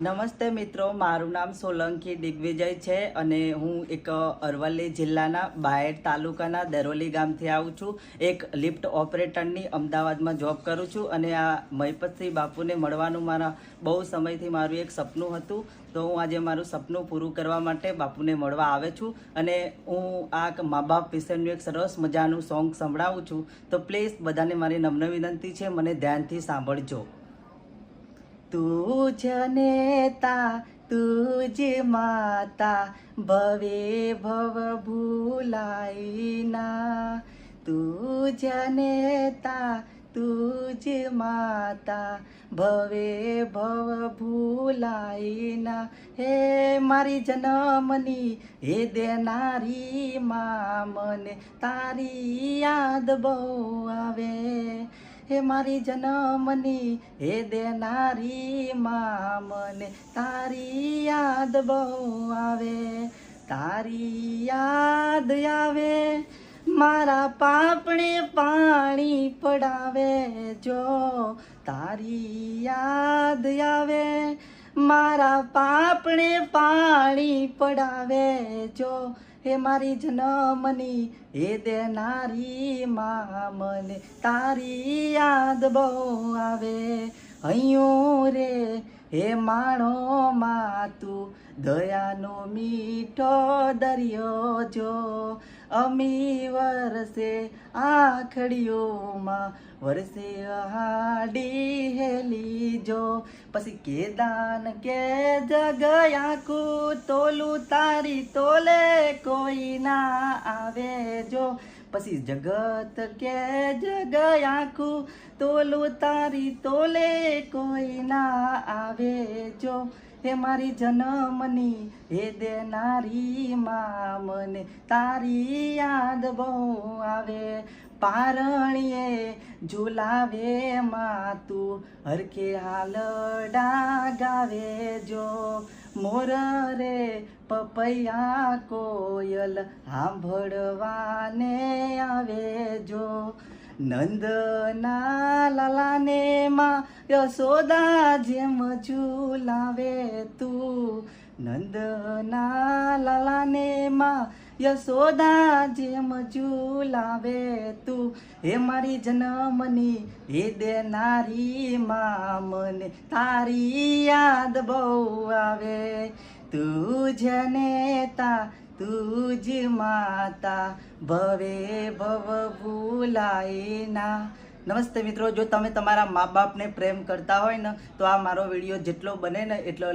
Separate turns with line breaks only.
નમસ્તે મિત્રો, મારું નામ સોલંકી દિગ્વિજય છે અને હું એક અરવલ્લી જિલ્લાના બાયડ તાલુકાના દરોલી ગામથી આવું છું। એક લિફ્ટ ઓપરેટરની અમદાવાદમાં જોબ કરું છું અને આ મહિપતસિંહ બાપુને મળવાનું મારા બહુ સમયથી મારું એક સપનું હતું। તો હું આજે મારું સપનું પૂરું કરવા માટે બાપુને મળવા આવે છું અને હું આ મા બાપ વિશેનું એક સરસ મજાનું સોંગ સંભળાવું છું। તો પ્લીઝ બધાને મારી નમ્ર વિનંતી છે, મને ધ્યાનથી સાંભળજો। तुझ नेता तुझ माता भवे भव भूलाई ना। तुझ नेता तुझ माता भवे भव भूलाई ना। हे मारी जनमनी हे देनारी माँ मने तारी याद बहु आवे। हे मारी जनमनी हे देनारी माँ मने तारी याद बहु आवे। तारी याद आवे मारा पापणे पाणी पड़ावे जो। तारी याद आवे मारा पापणे पाणी पड़ावे जो। हे मारी जनमनी हे देनारी माँ मने तारी याद बहु आवे। हयूं रे हे माणो मा तू दयानो मीठो दरियो जो। अमी वरसे आखड़ियो मा वरसे हाडी हेली जो। पसी के दान के जगयाकू तोलू तारी तोले कोई ना आवे जो। पसी जगत के जगयाकू तोलू तारी तोले कोई ना आवे जो। हे मारी जनमनी हे देनारी माँ मने तारी याद बहु आवे। पारणिये झूलावे माँ तू हरखे हालडा गावे जो। मोर रे पपैया कोयल सांभळवाने आवे जो। नंदना लालाने माँ यशोदा जेम झूलावे तू। नंदना लालाने माँ यशोदा जेम झूलावे तू। हे मारी जनमनी हे देनारी माँ मने तारी याद बहु आवे। तुझ नेता तुझ माता भवे भव भूलाए ना। नमस्ते मित्रों, जो तमे तमारा माँ बाप ने प्रेम करता होय ने तो आ मारो विडियो जेटलो बने ने एटलो